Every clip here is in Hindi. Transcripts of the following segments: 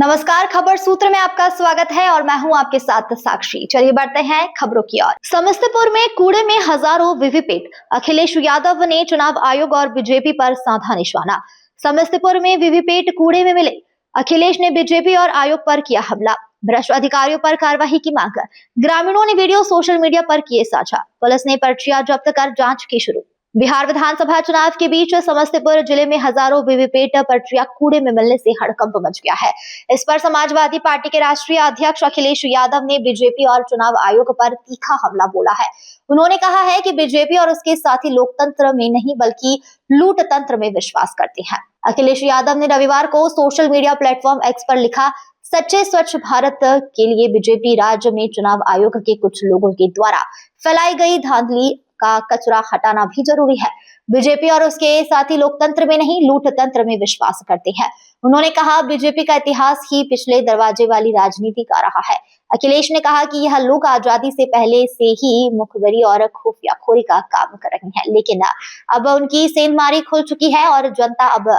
नमस्कार, खबर सूत्र में आपका स्वागत है और मैं हूं आपके साथ साक्षी। चलिए बढ़ते हैं खबरों की ओर। समस्तीपुर में कूड़े में हजारों वीवीपैट, अखिलेश यादव ने चुनाव आयोग और बीजेपी पर साधा निशाना। समस्तीपुर में वीवीपैट कूड़े में मिले, अखिलेश ने बीजेपी और आयोग पर किया हमला। भ्रष्ट अधिकारियों पर कार्रवाई की मांग। ग्रामीणों ने वीडियो सोशल मीडिया पर किए साझा। पुलिस ने पर्चियां जब्त कर जांच की शुरू। बिहार विधानसभा चुनाव के बीच समस्तीपुर जिले में हजारों वीवीपैट पर्चियां कूड़े में मिलने से हड़कंप मच गया है। इस पर समाजवादी पार्टी के राष्ट्रीय अध्यक्ष अखिलेश यादव ने बीजेपी और चुनाव आयोग पर तीखा हमला बोला है। उन्होंने कहा है कि बीजेपी और उसके साथी लोकतंत्र में नहीं बल्कि लूट तंत्र में विश्वास करते हैं। अखिलेश यादव ने रविवार को सोशल मीडिया प्लेटफॉर्म एक्स पर लिखा, सच्चे स्वच्छ भारत के लिए बीजेपी राज्य में चुनाव आयोग के कुछ लोगों के द्वारा फैलाई गई धांधली का कचरा हटाना भी जरूरी है। बीजेपी और उसके साथी लोकतंत्र में नहीं लूट तंत्र में विश्वास करते हैं। उन्होंने कहा, बीजेपी का इतिहास ही पिछले दरवाजे वाली राजनीति का रहा है। अखिलेश ने कहा कि यह लोग आजादी से पहले से ही मुखबिरी और खुफियाखोरी का काम कर रहे हैं, लेकिन अब उनकी सेंधमारी खुल चुकी है और जनता अब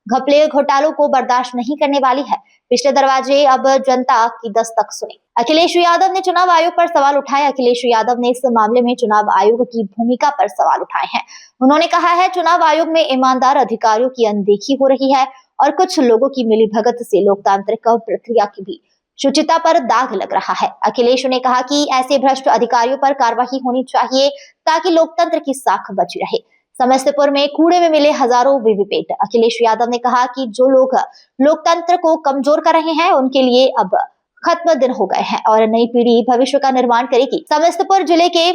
घपले घोटालों को बर्दाश्त नहीं करने वाली है। पिछले दरवाजे अब जनता की दस्तक सुने। अखिलेश यादव ने चुनाव आयोग पर सवाल उठाए। अखिलेश यादव ने इस मामले में चुनाव आयोग की भूमिका पर सवाल उठाए हैं। उन्होंने कहा है, चुनाव आयोग में ईमानदार अधिकारियों की अनदेखी हो रही है और कुछ लोगों की मिलीभगत से लोकतांत्रिक प्रक्रिया की भी शुचिता पर दाग लग रहा है। अखिलेश ने कहा कि ऐसे भ्रष्ट अधिकारियों पर कार्रवाई होनी चाहिए ताकि लोकतंत्र की साख बची रहे। समस्तीपुर में कूड़े में मिले हजारों वीवीपैट। अखिलेश यादव ने कहा कि जो लोग लोकतंत्र को कमजोर कर रहे हैं उनके लिए अब खत्म दिन हो गए हैं और नई पीढ़ी भविष्य का निर्माण करेगी। समस्तीपुर जिले के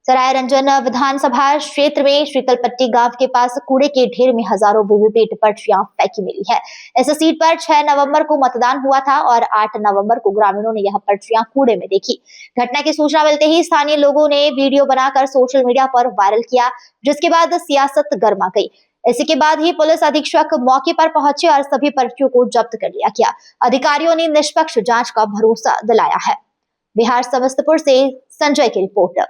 सरायरंजन विधानसभा क्षेत्र में शीतलपट्टी गांव के पास कूड़े के ढेर में हजारों वीवीपैट पर्चियां फेंकी मिली है। इस सीट पर 6 नवंबर को मतदान हुआ था और 8 नवंबर को ग्रामीणों ने यह पर्चियां कूड़े में देखी। घटना की सूचना मिलते ही स्थानीय लोगों ने वीडियो बनाकर सोशल मीडिया पर वायरल किया, जिसके बाद सियासत गर्मा गई। इसी के बाद ही पुलिस अधीक्षक मौके पर पहुंचे और सभी पर्चियों को जब्त कर लिया गया। अधिकारियों ने निष्पक्ष जांच का भरोसा दिलाया है। बिहार समस्तीपुर से संजय की रिपोर्ट।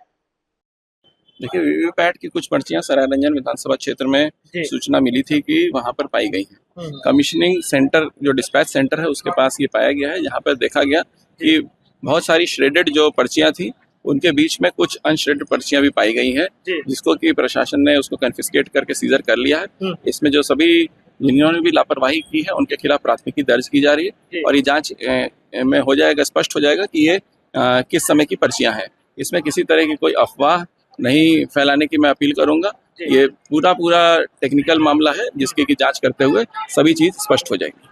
देखिए, वीवीपैट की कुछ पर्चियां सरायरंजन विधानसभा क्षेत्र में सूचना मिली थी कि वहां पर पाई गई हैं। कमीशनिंग सेंटर जो डिस्पैच सेंटर है उसके पास ये पाया गया है। यहाँ पर देखा गया कि बहुत सारी श्रेडेड जो पर्चियां थी उनके बीच में कुछ अनश्रेडेड पर्चियां भी पाई गई हैं, जिसको कि प्रशासन ने उसको कन्फिस्केट करके सीजर कर लिया है। इसमें जो सभी जिन्होंने भी लापरवाही की है उनके खिलाफ प्राथमिकी दर्ज की जा रही है और ये जांच में हो जाएगा, स्पष्ट हो जाएगा कि ये किस समय की पर्चियां हैं। इसमें किसी तरह की कोई अफवाह नहीं फैलाने की मैं अपील करूंगा। ये पूरा टेक्निकल मामला है जिसकी की जांच करते हुए सभी चीज स्पष्ट हो जाएगी।